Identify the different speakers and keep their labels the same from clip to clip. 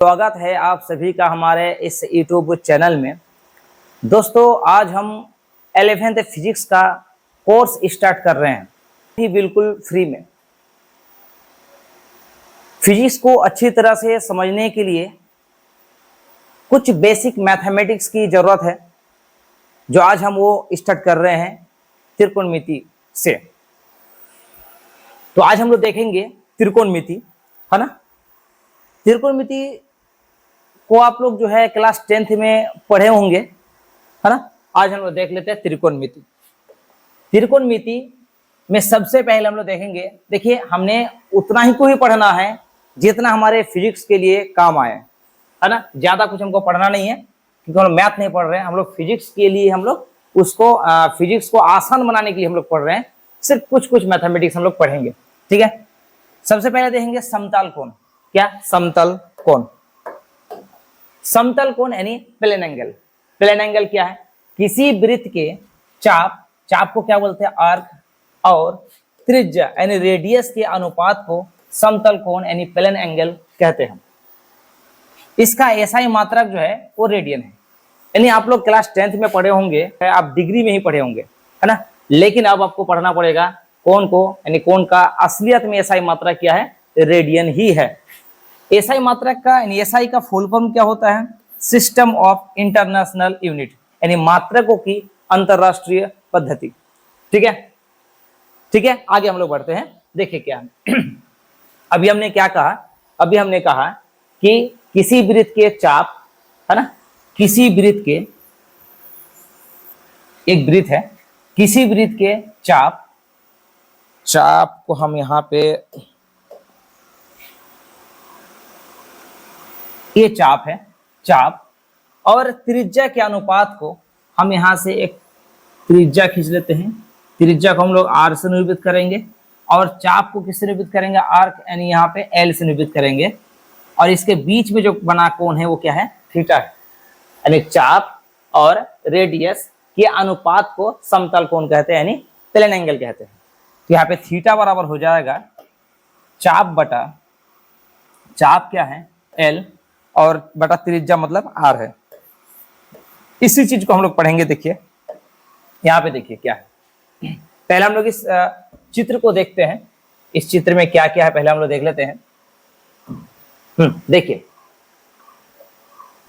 Speaker 1: स्वागत है आप सभी का हमारे इस यूट्यूब चैनल में। दोस्तों, आज हम 11th फिजिक्स का कोर्स स्टार्ट कर रहे हैं, ही बिल्कुल फ्री में। फिजिक्स को अच्छी तरह से समझने के लिए कुछ बेसिक मैथमेटिक्स की ज़रूरत है, जो आज हम वो स्टार्ट कर रहे हैं त्रिकोणमिति से। तो आज हम लोग देखेंगे त्रिकोणमिति, है ना। त्रिकोणमिति को आप लोग जो है क्लास 10th में पढ़े होंगे, है ना। आज हम लोग देख लेते हैं त्रिकोणमिति। त्रिकोणमिति में सबसे पहले हम लोग देखेंगे, देखिए हमने उतना ही को ही पढ़ना है जितना हमारे फिजिक्स के लिए काम आए, है ना। ज्यादा कुछ हमको पढ़ना नहीं है, क्योंकि हम लोग मैथ नहीं पढ़ रहे हैं। हम लोग फिजिक्स के लिए हम लोग उसको फिजिक्स को आसान बनाने के लिए हम लोग पढ़ रहे हैं। सिर्फ कुछ कुछ मैथमेटिक्स हम लोग पढ़ेंगे, ठीक है। सबसे पहले देखेंगे समतल कोण। क्या? समतल कोण। समतल कोण यानी प्लेन एंगल। प्लेन एंगल क्या है? किसी वृत्त के चाप को क्या बोलते हैं? आर्क, और त्रिज्या यानी रेडियस के अनुपात को समतल कोण यानी प्लेन एंगल कहते हैं। इसका एसआई मात्रक जो है वो रेडियन है। यानी आप लोग क्लास 10th में पढ़े होंगे, आप डिग्री में ही पढ़े होंगे, है ना। लेकिन अब आपको पढ़ना पड़ेगा कोण को, यानी कोण का असलियत में एसआई मात्रक क्या है? रेडियन ही है। एसआई मात्रक का यानी एसआई का फुल फॉर्म क्या होता है? सिस्टम ऑफ इंटरनेशनल यूनिट, यानी मात्रकों की अंतरराष्ट्रीय पद्धति। ठीक है, ठीक है। आगे हम लोग बढ़ते हैं। देखिए क्या अभी हमने क्या कहा? अभी हमने कहा कि किसी वृत्त के चाप, है ना, किसी वृत्त के, एक वृत्त है, किसी वृत्त के चाप को हम यहां पे, ये चाप है, चाप और त्रिज्या के अनुपात को हम यहां से एक त्रिज्या खींच लेते हैं। त्रिज्या को हम लोग आर से निरूपित करेंगे, और चाप को किससे निरूपित करेंगे? आर्क, यानी यहाँ पे एल से निरूपित करेंगे। और इसके बीच में जो बना कोण है वो क्या है? थीटा है। यानी चाप और रेडियस के अनुपात को समतल कोण कहते हैं, यानी प्लेन एंगल कहते हैं। तो यहाँ पे थीटा बराबर हो जाएगा चाप बटा, चाप क्या है? एल, और बटा त्रिज्या मतलब आर है। इसी चीज को हम लोग पढ़ेंगे। देखिए यहाँ पे, देखिए क्या है। पहले हम लोग इस चित्र को देखते हैं। इस चित्र में क्या क्या है पहले हम लोग देख लेते हैं। देखिए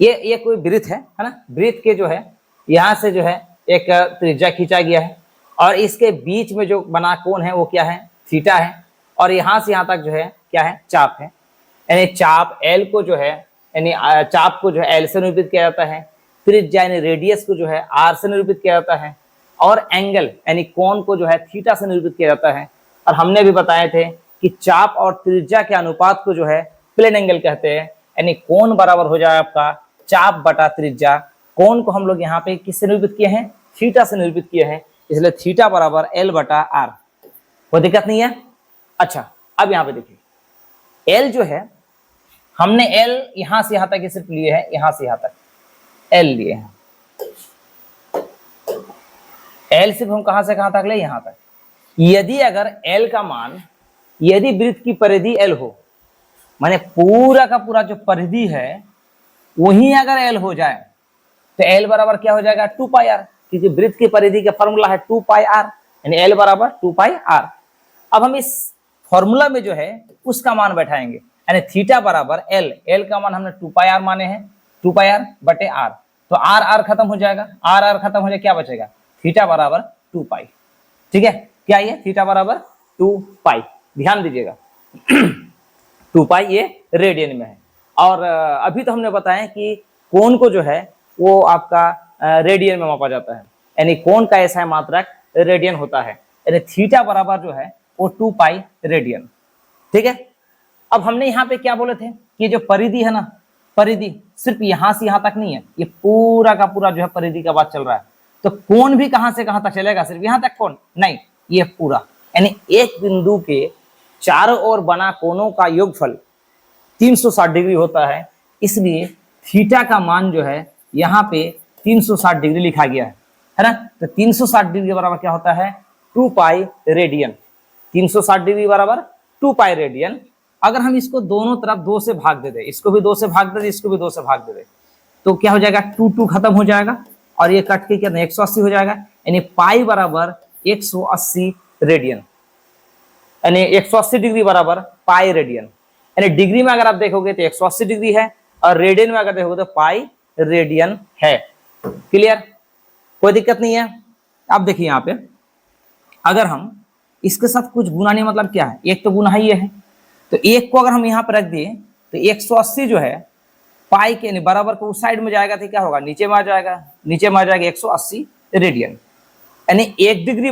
Speaker 1: ये कोई वृत्त है ना। वृत्त के जो है यहाँ से जो है एक त्रिज्या खींचा गया है, और इसके बीच में जो बना कोण है वो क्या है? थीटा है। और यहाँ से यहाँ तक जो है क्या है? चाप है। यानी चाप एल को जो है, यानी चाप को जो है एल से निरूपित किया जाता है। त्रिज्या यानी रेडियस को जो है आर से निरूपित किया जाता है, और एंगल यानी कोण को जो है थीटा से निरूपित किया जाता है। और हमने भी बताए थे कि चाप और त्रिज्या के अनुपात को जो है प्लेन एंगल कहते हैं। यानी कोण बराबर हो जाए आपका चाप बटा त्रिज्या। कोण को हम लोग यहाँ पे किससे निरूपित किए हैं? थीटा से निरूपित किए हैं, इसलिए थीटा बराबर एल बटा आर। कोई दिक्कत नहीं है। अच्छा, अब यहाँ पे देखिए एल जो है, हमने एल यहां से यहां तक सिर्फ लिए हैं, यहां से यहां तक एल लिए हैं। एल सिर्फ हम कहां से कहां तक ले? यहां तक। यदि अगर एल का मान, यदि वृत्त की परिधि एल हो, माने पूरा का पूरा जो परिधि है वही अगर एल हो जाए, तो एल बराबर क्या हो जाएगा? 2 पाई आर, क्योंकि वृत्त की परिधि का फॉर्मूला है 2 पाई आर, यानी एल बराबर 2 पाई आर। अब हम इस फॉर्मूला में जो है उसका मान बैठाएंगे, यानी थीटा बराबर एल, एल का मान हमने 2 पाई आर माने हैं, 2 पाई आर बटे आर। तो आर आर खत्म हो जाएगा, आर आर खत्म हो जाए, क्या बचेगा? थीटा बराबर 2 पाई। ठीक है, क्या ये? थीटा बराबर 2 पाई। ध्यान दीजिएगा 2 पाई ये रेडियन में है। और अभी तो हमने बताया कि कोण को जो है वो आपका रेडियन में मापा जाता है, यानी कोण का ऐसा मात्रक रेडियन होता है। यानी थीटा बराबर जो है वो 2 पाई रेडियन। ठीक है। अब हमने यहाँ पे क्या बोले थे कि जो परिधि है ना, परिधि सिर्फ यहां से यहां तक नहीं है, ये पूरा का पूरा जो है परिधि का बात चल रहा है। तो कोण भी कहां से कहां तक चलेगा? सिर्फ यहां तक कोण नहीं, ये पूरा, यानी एक बिंदु के चारों ओर बना कोणों का योगफल 360 डिग्री होता है। इसलिए थीटा का मान जो है यहाँ पे 360 डिग्री लिखा गया है ना। तो 360 डिग्री बराबर क्या होता है? 2 पाई रेडियन। 360 डिग्री बराबर 2 पाई रेडियन। अगर हम इसको दोनों तरफ 2 से भाग दे दे, इसको भी 2 से भाग दे दे, इसको भी 2 से भाग दे दे, तो क्या हो जाएगा, 2 खत्म हो जाएगा और ये कट के कितना 180 हो जाएगा, यानी पाई बराबर 180 रेडियन, यानी 180 डिग्री बराबर पाई रेडियन। यानी डिग्री में अगर आप देखोगे तो 180 डिग्री है और रेडियन में अगर देखोगे तो पाई रेडियन है। क्लियर, कोई दिक्कत नहीं है। अब देखिए यहाँ पे अगर हम इसके साथ कुछ गुना नहीं, मतलब क्या है, एक तो गुना ही ये है, तो एक को अगर हम यहाँ पर रख दिए तो 180 जो है पाई के बराबर को उस साइड में जाएगा तो क्या होगा, नीचे में आ जाएगा, नीचे में आ जाएगा 180 रेडियन, यानी 1 डिग्री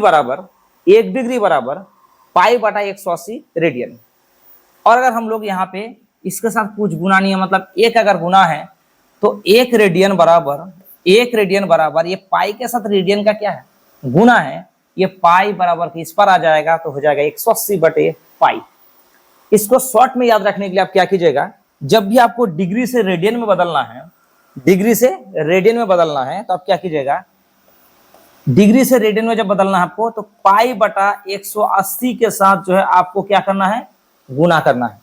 Speaker 1: बराबर पाई बटा 180 रेडियन। और अगर हम लोग यहाँ पे इसके साथ कुछ गुना नहीं है, मतलब एक अगर गुना है तो 1 रेडियन बराबर ये पाई के साथ रेडियन का क्या है, गुना है, ये पाई बराबर इस पर आ जाएगा तो हो जाएगा 180 बटे पाई। इसको शॉर्ट में याद रखने के लिए आप क्या कीजिएगा, जब भी आपको डिग्री से रेडियन में बदलना है, तो आप क्या कीजिएगा, डिग्री से रेडियन में जब बदलना है आपको, तो पाई बटा 180 के साथ जो है आपको क्या करना है, गुना करना है।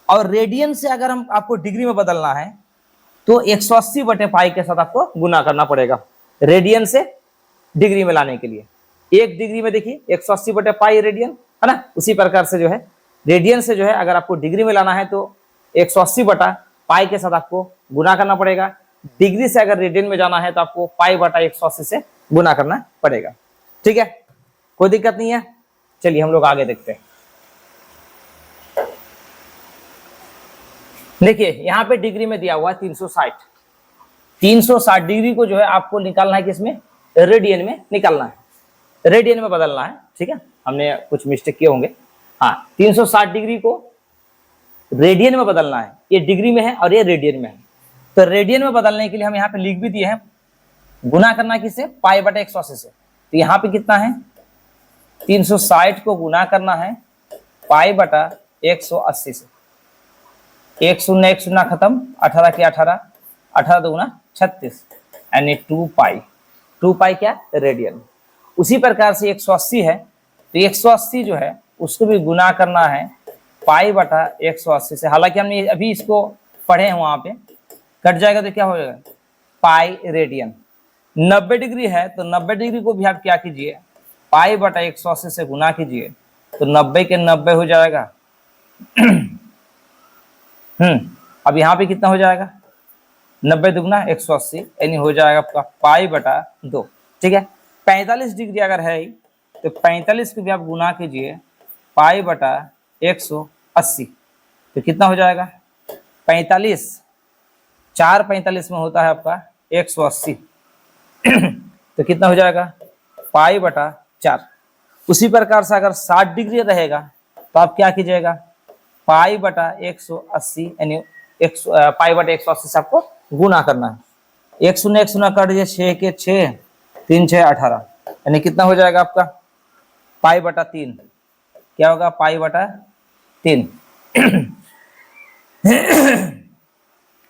Speaker 1: और रेडियन से अगर हम आपको डिग्री में बदलना है तो 180 बटे पाई के साथ आपको गुना करना पड़ेगा, रेडियन से डिग्री में लाने के लिए। 1 डिग्री में देखिए 180 बटे पाई रेडियन है ना, उसी प्रकार से जो है रेडियन से जो है अगर आपको डिग्री में लाना है तो 180 बटा पाई के साथ आपको गुना करना पड़ेगा। डिग्री से अगर रेडियन में जाना है तो आपको पाई बटा 180 से गुना करना पड़ेगा। ठीक है, कोई दिक्कत नहीं है। चलिए हम लोग आगे देखते हैं। देखिए यहाँ पे डिग्री में दिया हुआ है 360 डिग्री को जो है आपको निकालना है किसमें, रेडियन में निकालना है, रेडियन में बदलना है। ठीक है, हमने कुछ मिस्टेक किए होंगे। हाँ, 360 डिग्री को रेडियन में बदलना है, ये डिग्री में है और ये रेडियन में है। तो रेडियन में बदलने के लिए हम यहाँ पे लिख भी दिए हैं, गुना करना किससे, पाई बटा 180 से। तो यहाँ पे कितना है, 360 को गुना करना है पाई बटा 180 से। 1 शून्य 1 शून्य खत्म, 18 के 18, 18 दूना 36, यानी 2 पाई क्या, रेडियन। उसी प्रकार से 180 है तो 180 जो है उसको भी गुना करना है पाई बटा 180 से। हालांकि हमने अभी इसको पढ़े हैं, वहां पे कट जाएगा तो क्या हो जाएगा, पाई रेडियन। 90 डिग्री है तो 90 डिग्री को भी आप क्या कीजिए, पाई बटा 180 से गुना कीजिए तो 90 के 90 हो जाएगा। अब यहाँ पे कितना हो जाएगा, 90 दुगना 180, यानी हो जाएगा आपका पाई बटा 2। ठीक है, 45 डिग्री अगर है तो 45 को भी आप गुना कीजिए पाई बटा 180, तो कितना हो जाएगा, 45 4 45 में होता है आपका 180, तो कितना हो जाएगा, पाई बटा 4। उसी प्रकार से अगर 60 डिग्री रहेगा तो आप क्या कीजिएगा, पाई बटा 180, यानी पाई बटा 180 से आपको गुना करना है। 1 शून्य 1 शून्य काट दीजिए, 6 के 6, 3 6 18, यानी कितना हो जाएगा आपका, पाई बटा 3। क्या होगा, पाई बटा 3।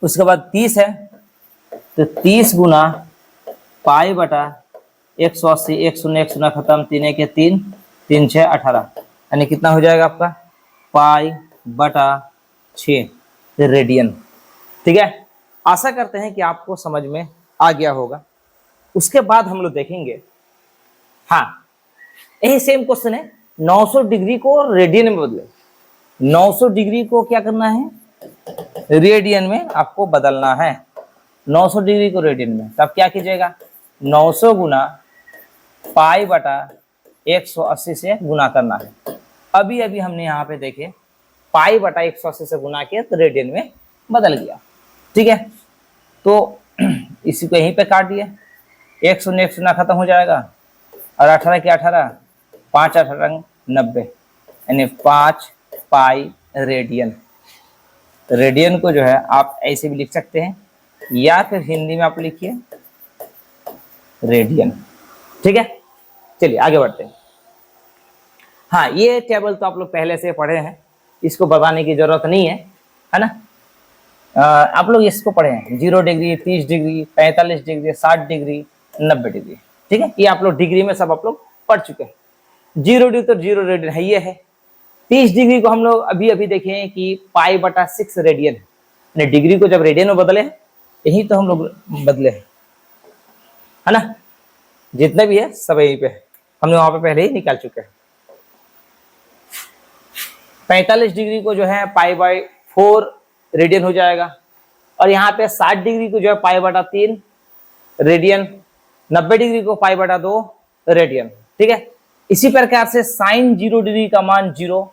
Speaker 1: उसके बाद 30 है तो 30 गुना पाई बटा 180, 1 शून्य 1 शून्य खत्म, 3 के 3, 3 6 18, यानी कितना हो जाएगा आपका, पाई बटा 6 रेडियन। ठीक है, आशा करते हैं कि आपको समझ में आ गया होगा। उसके बाद हम लोग देखेंगे, हाँ यही सेम क्वेश्चन है, 900 डिग्री को रेडियन में बदले। 900 डिग्री को क्या करना है, रेडियन में आपको बदलना है। 900 डिग्री को रेडियन में, तब क्या कीजिएगा, 900 गुना पाई बटा 180 से गुना करना है। अभी अभी हमने यहाँ पे देखे पाई बटा 180 से गुना किया तो रेडियन में बदल गया। ठीक है, तो इसी को यहीं पे काट दिए, 1 शून्य 1 शून्य खत्म हो जाएगा और 18 के 18, 5 18 90, यानी 5 पाई रेडियन। तो रेडियन को जो है आप ऐसे भी लिख सकते हैं या फिर हिंदी में आप लिखिए रेडियन। ठीक है, चलिए आगे बढ़ते हैं। हाँ, ये टेबल तो आप लोग पहले से पढ़े हैं, इसको बताने की जरूरत नहीं है ना। आप लोग इसको पढ़े हैं, 0 degree, 30 degree, 45 degree, 60 degree, 90 degree. ठीक है, ये आप लोग डिग्री में सब आप लोग पढ़ चुके हैं। 0 डिग्री तो 0 रेडियन है, ये है। 30 डिग्री को हम लोग अभी अभी देखें कि π/6 रेडियन है, डिग्री को जब रेडियन में बदले यही तो हम लोग बदले है ना, जितने भी है सब यहीं पे हमने वहां पे पहले ही निकाल चुके हैं। 45 डिग्री को जो है π/4 रेडियन हो जाएगा, और यहाँ पे 60 डिग्री को जो है π/3 रेडियन, 90 डिग्री को π/2 रेडियन। ठीक है, इसी प्रकार से साइन 0 डिग्री का मान 0,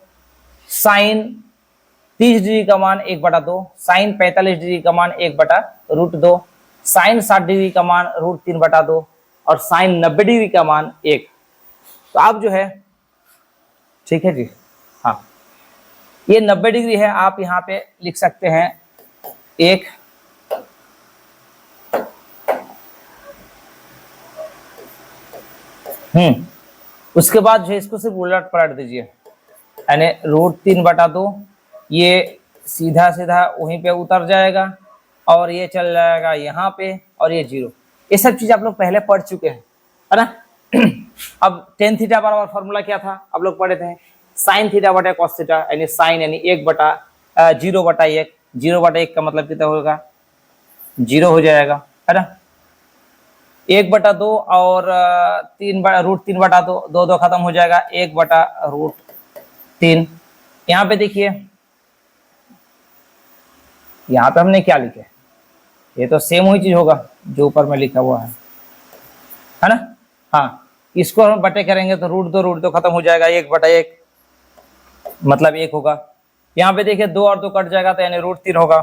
Speaker 1: साइन 30 डिग्री का मान 1/2, साइन 45 डिग्री का मान 1/√2, साइन 60 डिग्री का मान √3/2 और साइन 90 डिग्री का मान 1। तो आप जो है, ठीक है जी, हाँ ये 90 डिग्री है, आप यहाँ पे लिख सकते हैं 1, उसके बाद जो है इसको सिर्फ उलट पलट दीजिए, यानी √3/2 ये सीधा सीधा वहीं पे उतर जाएगा और ये चल जाएगा यहाँ पे, और ये 0। ये सब चीज आप लोग पहले पढ़ चुके हैं, है ना। अब tan थीटा बराबर फॉर्मूला क्या था, आप लोग पढ़े थे, साइन थीटा बटा कॉस थीटा, यानी साइन यानी 1/0/1, 0/1 का मतलब कितना होगा, 0 हो जाएगा, है ना। 1/2 और √3/2, 2 खत्म हो जाएगा, 1/√3। यहाँ पे देखिए, यहाँ पे हमने क्या लिखे, ये तो सेम वही चीज होगा जो ऊपर में लिखा हुआ है ना। हाँ, इसको हम बटे करेंगे तो √2 खत्म हो जाएगा, 1/1 मतलब 1 होगा। यहाँ पे देखिए 2 और 2 कट जाएगा तो यानी √3 होगा,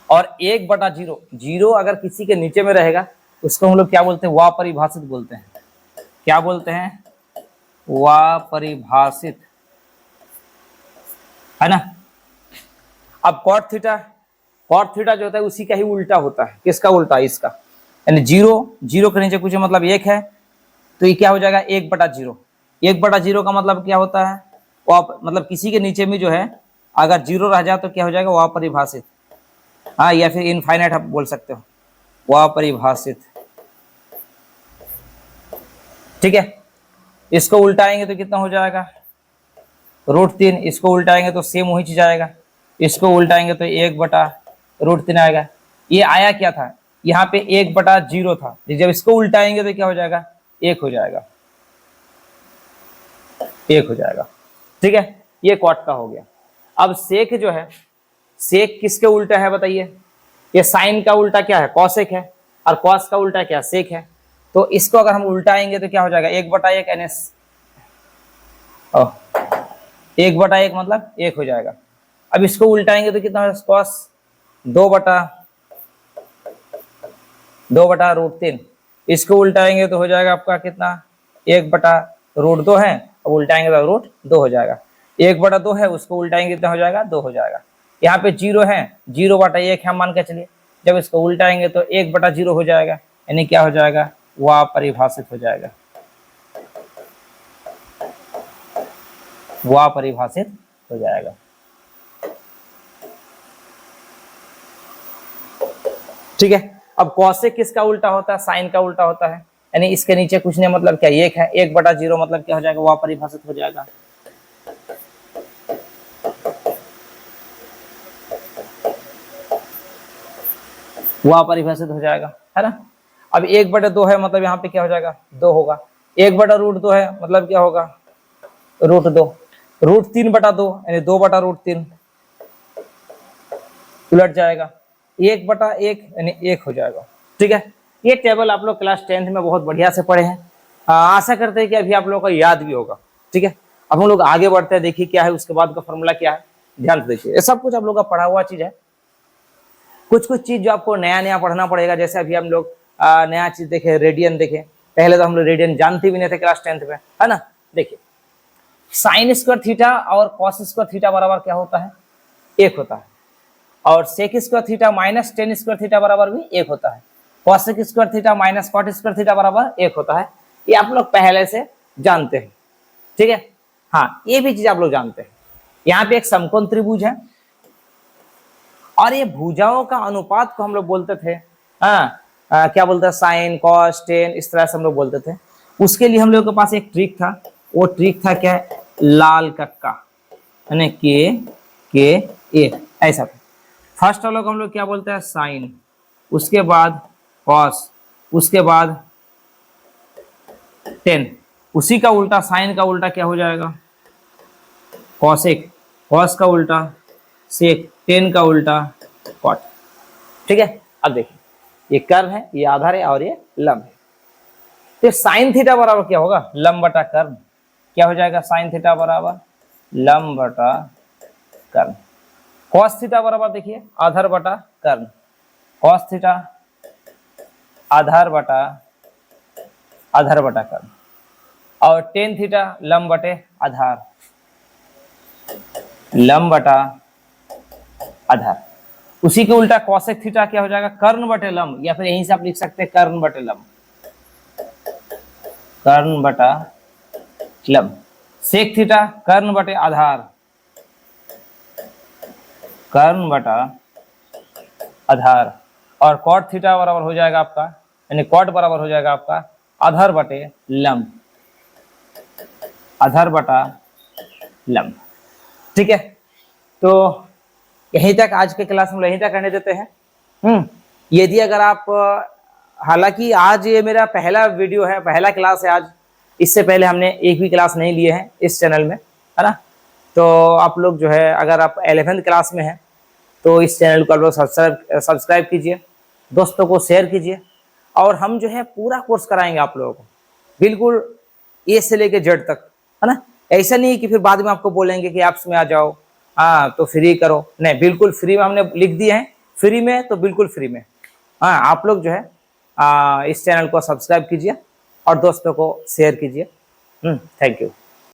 Speaker 1: और 1/0, 0 अगर किसी के नीचे में रहेगा उसको हम लोग क्या बोलते हैं, वापरिभाषित बोलते हैं। क्या बोलते हैं, वापरिभाषित, है ना। अब cot थीटा जो होता है उसी का ही उल्टा होता है, किसका उल्टा, इसका, यानी 0 के नीचे कुछ मतलब 1 है तो ये क्या हो जाएगा 1/0। 1/0 का मतलब क्या होता है, मतलब किसी के नीचे में जो है अगर 0 रह जाए तो क्या हो जाएगा, वापरिभाषित, हाँ, या फिर इनफाइनाइट आप बोल सकते हो, वापरिभाषित। ठीक है, इसको उल्टाएंगे तो कितना हो जाएगा, √3, इसको उल्टाएंगे तो सेम वही चीज आएगा, इसको उल्टाएंगे तो 1/√3 आएगा। ये आया क्या था, यहाँ पे 1/0 था, जब इसको उल्टाएंगे तो क्या हो जाएगा, 1 हो जाएगा, 1 हो जाएगा। ठीक है, ये कॉट का हो गया। अब सेक जो है, सेक किसके उल्टा है बताइए, ये साइन का उल्टा क्या है, कॉसेक है, और कॉस का उल्टा क्या, सेक है। तो इसको अगर हम उल्टाएंगे तो क्या हो जाएगा, 1/1 NS, 1/1 मतलब 1 हो जाएगा। अब इसको उल्टाएंगे तो कितना होगा, कॉस 2/√3, इसको उल्टाएंगे तो हो जाएगा आपका कितना, 1/√2 है, अब उल्टाएंगे तो √2 हो जाएगा। 1/2 है, उसको उल्टाएंगे कितना हो जाएगा, 2 हो जाएगा। यहाँ पे 0 है, 0/1 हम मान के चलिए, जब इसको उल्टाएंगे तो 1/0 हो जाएगा, यानी क्या हो जाएगा, वापरिभाषित हो जाएगा, वापरिभाषित हो जाएगा। ठीक है, अब कॉसेक किसका उल्टा होता है, साइन का उल्टा होता है, यानी इसके नीचे कुछ नहीं मतलब क्या, 1 है, 1/0 मतलब क्या हो जाएगा, वापरिभाषित हो जाएगा। वापरिभाषित हो जाएगा, है ना। अब 1/2 है मतलब यहाँ पे क्या हो जाएगा, 2 होगा। 1/√2 है मतलब क्या होगा, √2। √3/2 यानी 2/√3 उलट जाएगा, 1/1 यानी 1 हो जाएगा। ठीक है, ये टेबल आप लोग क्लास 10th में बहुत बढ़िया से पढ़े हैं, आशा करते हैं कि अभी आप लोगों को याद भी होगा। ठीक है, अब हम लोग आगे बढ़ते हैं, देखिए क्या है उसके बाद का फॉर्मूला क्या है, ध्यान से देखिए, ये सब कुछ आप लोग का पढ़ा हुआ चीज है। कुछ चीज जो आपको नया नया पढ़ना पड़ेगा, जैसे अभी हम लोग नया चीज देखे, रेडियन देखे, पहले तो हम लोग रेडियन जानते भी नहीं थे क्लास 10th में, है ना। देखिए साइन स्क्वायर थीटा और कॉस स्क्वायर थीटा बराबर क्या होता है, 1 होता है, और sec square theta minus tan square theta बराबर भी 1 होता है, cosec square theta minus cot square theta बराबर 1 होता है। ये आप लोग पहले से जानते हैं। ठीक है, हाँ ये भी चीज आप लोग जानते हैं। यहाँ पे एक समकोण त्रिभुज है और ये भुजाओं का अनुपात को हम लोग बोलते थे, क्या बोलते हैं, साइन कॉस टेन, इस तरह से हम लोग बोलते थे। उसके लिए हम लोग के पास एक ट्रिक था, वो ट्रिक था क्या, लाल कक्का, यानी के ए, ऐसा। फर्स्ट वालों को हम लोग क्या बोलते हैं, साइन, उसके बाद कॉस, उसके बाद टेन। उसी का उल्टा, साइन का उल्टा क्या हो जाएगा, कॉसेक, कॉस का उल्टा सेक, टेन का उल्टा कॉट। ठीक है, अब देखिए ये कर्व है, ये आधार है और ये लंब है। तो साइन थीटा बराबर क्या होगा, लंब बटा कर्व। क्या हो जाएगा, साइन थीटा बराबर लंब बटा कर्व। कॉस थीटा बराबर देखिए आधार बटा कर्व, कॉस थीटा आधार बटा कर्व, और टेन थीटा लंब बटे आधार, लंब बटा आधार। उसी के उल्टा कॉसेक थीटा क्या हो जाएगा, कर्ण बटे लंब, या फिर यहीं से आप लिख सकते हैं कर्ण बटे लंब, कर्ण बटा लंब। सेक थीटा कर्ण बटे आधार, कर्ण बटा आधार। और कॉट थीटा बराबर हो जाएगा आपका, यानी कॉट बराबर हो जाएगा आपका आधार बटे लंब, आधार बटा लंब। ठीक है, तो यहीं तक आज के क्लास में यहीं तक करने देते हैं। यदि अगर आप, हालांकि आज ये मेरा पहला वीडियो है, पहला क्लास है आज, इससे पहले हमने एक भी क्लास नहीं लिए हैं इस चैनल में, है ना। तो आप लोग जो है, अगर आप 11th क्लास में हैं तो इस चैनल को आप लोग सब्सक्राइब कीजिए, दोस्तों को शेयर कीजिए, और हम जो है पूरा कोर्स कराएंगे आप लोगों को, बिल्कुल ए से लेके जेड तक, है ना। ऐसा नहीं कि फिर बाद में आपको बोलेंगे कि ऐप्स में आ जाओ, हाँ तो फ्री करो, नहीं, बिल्कुल फ्री में हमने लिख दिए हैं, फ्री में तो बिल्कुल फ्री में। हाँ, आप लोग जो है इस चैनल को सब्सक्राइब कीजिए और दोस्तों को शेयर कीजिए। Thank you.